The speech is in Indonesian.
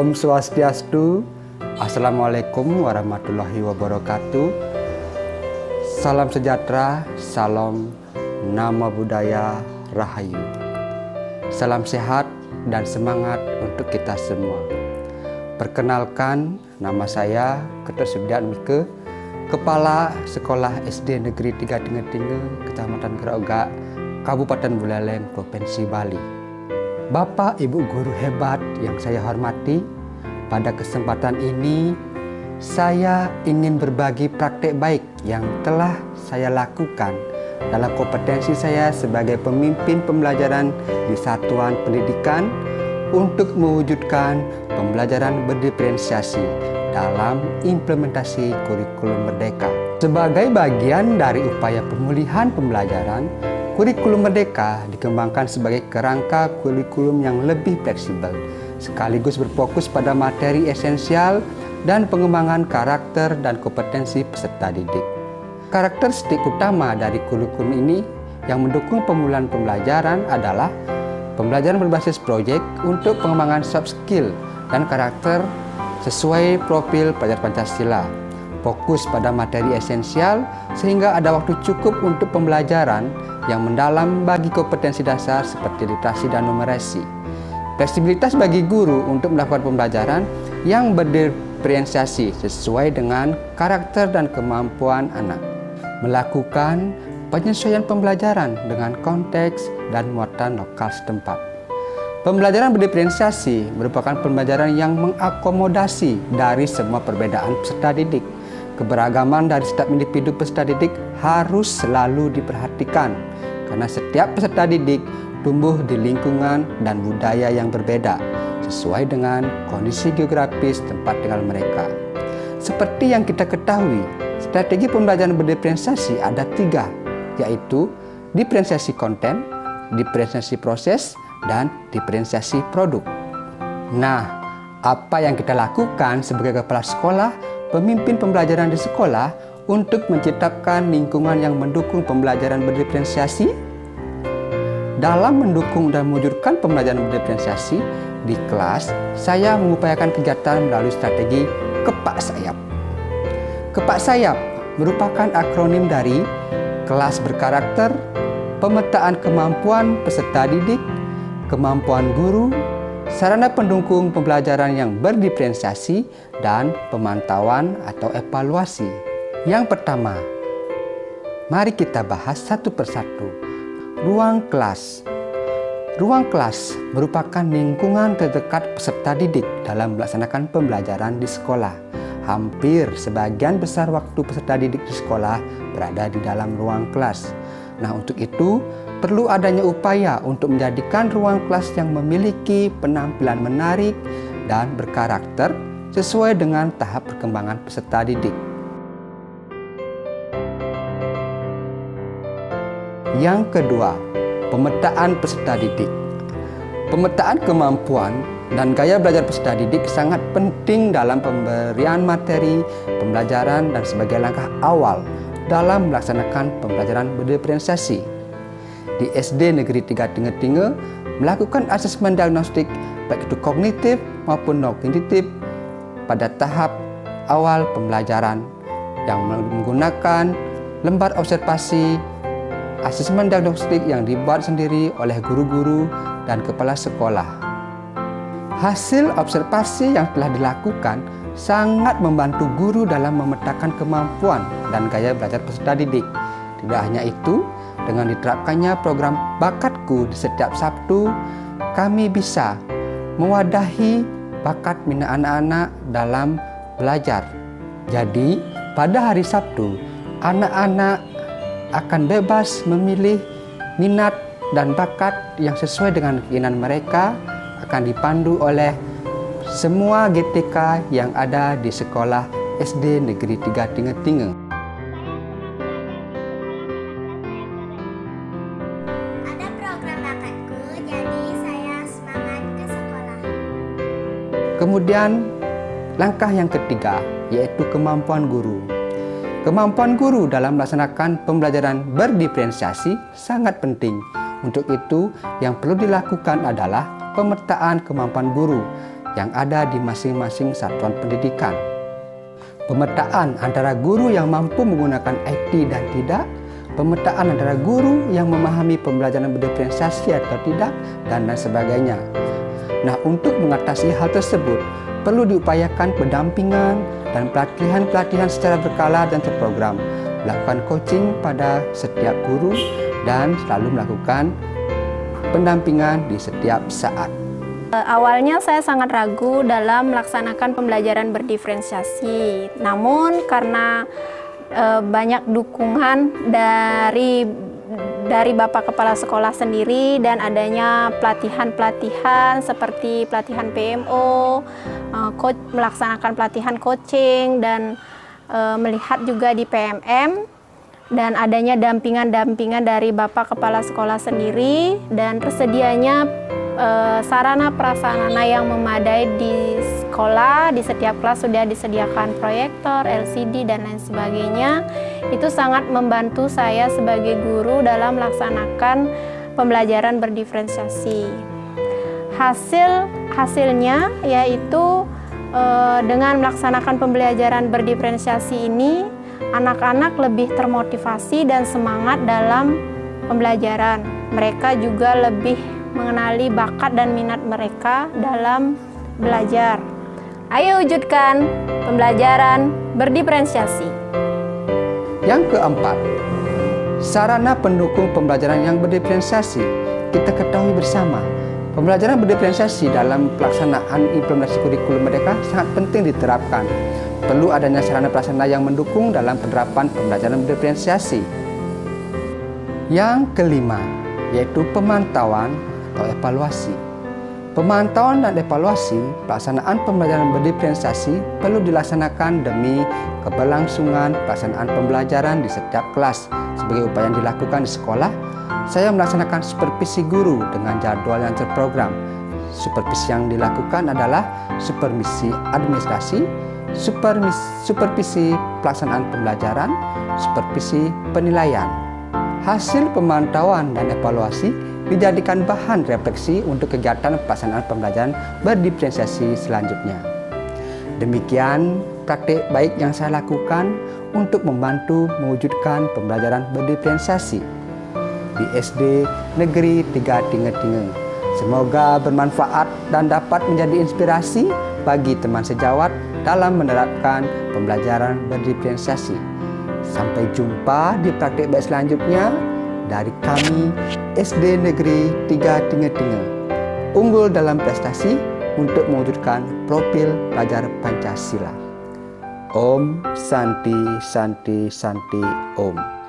Om Swastiastu. Assalamualaikum warahmatullahi wabarakatuh. Salam sejahtera, salam nama budaya, rahayu. Salam sehat dan semangat untuk kita semua. Perkenalkan, nama saya Ketua Subdian Mike, Kepala Sekolah SD Negeri 3 Tinge-Tinge, Kecamatan Keraugak, Kabupaten Buleleng, Provinsi Bali. Bapak Ibu guru hebat yang saya hormati, pada kesempatan ini saya ingin berbagi praktek baik yang telah saya lakukan dalam kompetensi saya sebagai pemimpin pembelajaran di satuan pendidikan untuk mewujudkan pembelajaran berdiferensiasi dalam implementasi kurikulum Merdeka. Sebagai bagian dari upaya pemulihan pembelajaran, kurikulum Merdeka dikembangkan sebagai kerangka kurikulum yang lebih fleksibel, sekaligus berfokus pada materi esensial dan pengembangan karakter dan kompetensi peserta didik. Karakteristik utama dari kurikulum ini yang mendukung pemulihan pembelajaran adalah pembelajaran berbasis proyek untuk pengembangan soft skill dan karakter sesuai profil pelajar Pancasila. Fokus pada materi esensial sehingga ada waktu cukup untuk pembelajaran yang mendalam bagi kompetensi dasar seperti literasi dan numerasi. Fleksibilitas bagi guru untuk melakukan pembelajaran yang berdiferensiasi sesuai dengan karakter dan kemampuan anak. Melakukan penyesuaian pembelajaran dengan konteks dan muatan lokal setempat. Pembelajaran berdiferensiasi merupakan pembelajaran yang mengakomodasi dari semua perbedaan peserta didik. Keberagaman dari setiap individu peserta didik harus selalu diperhatikan karena setiap peserta didik tumbuh di lingkungan dan budaya yang berbeda sesuai dengan kondisi geografis tempat tinggal mereka. Seperti yang kita ketahui, strategi pembelajaran berdiferensiasi ada 3, yaitu diferensiasi konten, diferensiasi proses, dan diferensiasi produk. Nah, apa yang kita lakukan sebagai kepala sekolah, pemimpin pembelajaran di sekolah untuk menciptakan lingkungan yang mendukung pembelajaran berdiferensiasi? Dalam mendukung dan mewujudkan pembelajaran berdiferensiasi di kelas, saya mengupayakan kegiatan melalui strategi Kepak Sayap. Kepak Sayap merupakan akronim dari kelas berkarakter, pemetaan kemampuan peserta didik, kemampuan guru, sarana pendukung pembelajaran yang berdiferensiasi, dan pemantauan atau evaluasi. Yang pertama, mari kita bahas satu persatu. Ruang kelas. Ruang kelas merupakan lingkungan terdekat peserta didik dalam melaksanakan pembelajaran di sekolah. Hampir sebagian besar waktu peserta didik di sekolah berada di dalam ruang kelas. Nah, untuk itu perlu adanya upaya untuk menjadikan ruang kelas yang memiliki penampilan menarik dan berkarakter sesuai dengan tahap perkembangan peserta didik. Yang kedua, pemetaan peserta didik. Pemetaan kemampuan dan gaya belajar peserta didik sangat penting dalam pemberian materi, pembelajaran, dan sebagai langkah awal dalam melaksanakan pembelajaran berdiferensiasi. Di SD Negeri 3 Tinge-Tinge melakukan asesmen diagnostik baik itu kognitif maupun non-kognitif pada tahap awal pembelajaran yang menggunakan lembar observasi, asesmen diagnostik yang dibuat sendiri oleh guru-guru dan kepala sekolah. Hasil observasi yang telah dilakukan sangat membantu guru dalam memetakan kemampuan dan gaya belajar peserta didik. Tidak hanya itu, dengan diterapkannya program Bakatku di setiap Sabtu, kami bisa mewadahi bakat minat anak-anak dalam belajar. Jadi, pada hari Sabtu, anak-anak akan bebas memilih minat dan bakat yang sesuai dengan keinginan mereka, akan dipandu oleh semua GTK yang ada di sekolah SD Negeri 3 Tinge-Tinge. Ada program Bakatku, jadi saya semangat ke sekolah. Kemudian langkah yang ketiga, yaitu kemampuan guru. Kemampuan guru dalam melaksanakan pembelajaran berdiferensiasi sangat penting. Untuk itu, yang perlu dilakukan adalah pemetaan kemampuan guru yang ada di masing-masing satuan pendidikan. Pemetaan antara guru yang mampu menggunakan IT dan tidak, pemetaan antara guru yang memahami pembelajaran berdiferensiasi atau tidak, dan lain sebagainya. Nah, untuk mengatasi hal tersebut, perlu diupayakan pendampingan dan pelatihan-pelatihan secara berkala dan terprogram, melakukan coaching pada setiap guru, dan selalu melakukan pendampingan di setiap saat. Awalnya saya sangat ragu dalam melaksanakan pembelajaran berdiferensiasi. Namun karena banyak dukungan dari Bapak Kepala Sekolah sendiri dan adanya pelatihan-pelatihan seperti pelatihan PMO, melaksanakan pelatihan coaching dan melihat juga di PMM, dan adanya dampingan-dampingan dari Bapak Kepala Sekolah sendiri dan tersedianya sarana prasarana yang memadai di sekolah. Di setiap kelas sudah disediakan proyektor, LCD, dan lain sebagainya. Itu sangat membantu saya sebagai guru dalam melaksanakan pembelajaran berdiferensiasi. Hasilnya yaitu dengan melaksanakan pembelajaran berdiferensiasi ini, anak-anak lebih termotivasi dan semangat dalam pembelajaran. Mereka juga lebih mengenali bakat dan minat mereka dalam belajar. Ayo wujudkan pembelajaran berdiferensiasi. Yang keempat, sarana pendukung pembelajaran yang berdiferensiasi. Kita ketahui bersama, pembelajaran berdiferensiasi dalam pelaksanaan implementasi kurikulum mereka sangat penting diterapkan. Perlu adanya sarana prasarana yang mendukung dalam penerapan pembelajaran berdiferensiasi. Yang kelima, yaitu pemantauan atau evaluasi. Pemantauan dan evaluasi pelaksanaan pembelajaran berdiferensiasi perlu dilaksanakan demi keberlangsungan pelaksanaan pembelajaran di setiap kelas. Sebagai upaya yang dilakukan di sekolah, saya melaksanakan supervisi guru dengan jadwal yang terprogram. Supervisi yang dilakukan adalah supervisi administrasi, supervisi pelaksanaan pembelajaran, supervisi penilaian. Hasil pemantauan dan evaluasi dijadikan bahan refleksi untuk kegiatan pelaksanaan pembelajaran berdiferensiasi selanjutnya. Demikian praktik baik yang saya lakukan untuk membantu mewujudkan pembelajaran berdiferensiasi di SD Negeri 3 Tinge-Tinge. Semoga bermanfaat dan dapat menjadi inspirasi bagi teman sejawat dalam menerapkan pembelajaran berdiferensiasi. Sampai jumpa di praktik baik selanjutnya dari kami SD Negeri 3 Tinge-Tinge. Unggul dalam prestasi untuk mewujudkan profil pelajar Pancasila. Om Santi Santi Santi Om.